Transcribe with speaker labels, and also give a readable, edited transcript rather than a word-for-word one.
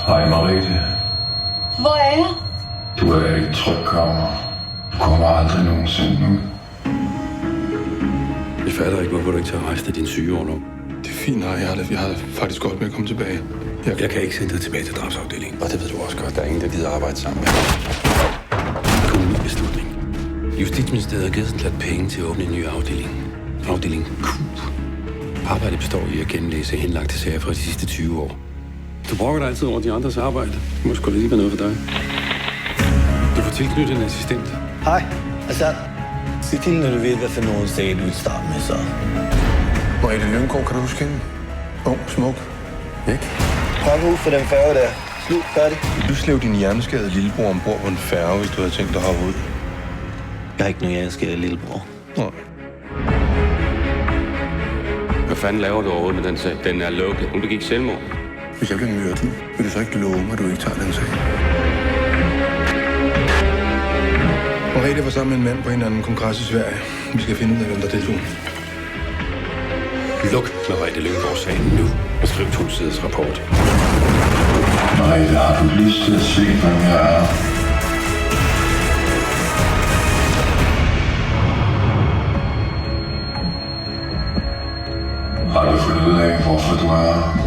Speaker 1: Hej Mariette.
Speaker 2: Hvor er jeg?
Speaker 1: Du er i et trygt kammer. Du kommer aldrig nogensinde ud.
Speaker 3: Jeg fatter ikke, hvorfor du ikke tager resten af din sygeorlov.
Speaker 4: Det er fint, nej. Jeg har faktisk godt med at komme tilbage.
Speaker 3: Jeg kan ikke sende dig tilbage til drabsafdelingen. Og det ved du også godt. Der er ingen, der gider arbejde sammen med. Kun min beslutning. Justitsministeriet har givet sådan lidt penge til at åbne en ny afdeling. Afdeling Q. Arbejdet består i at genlæse henlagte sager fra de sidste 20 år. Du brokker dig altid over de andres arbejde. Det må sgu da lige være noget for dig. Du får tilknyttet en assistent.
Speaker 5: Hej, Assad. Sig til, når du ved, hvad for nogen sag du vil starte med, så.
Speaker 4: Mariette Lynggaard, kan du huske hende? Ung, smuk. Ikke?
Speaker 5: Kom ud for den færge der. Slut, færdig.
Speaker 4: Du slæv din hjerneskadede lillebror ombord på en færge, hvis du havde tænkt dig at hoppe ud.
Speaker 5: Jeg har ikke nogen hjerneskade, lillebror.
Speaker 4: Nej.
Speaker 3: Hvad fanden laver du overhovedet med den sag? Den er lukket. Hun begik selvmord.
Speaker 4: Hvis jeg bliver myrdet, vil du så ikke love mig, at du ikke tager den sag? Mariette var sammen med en mand på en anden kongres i Sverige. Vi skal finde ud af, hvem der deltog.
Speaker 3: Luk Mariette Lynggaard-sagen nu og skriv 2 siders rapport.
Speaker 1: Mariette, har du lyst til at se, hvem jeg er? Har du fundet ud af, hvorfor du er her?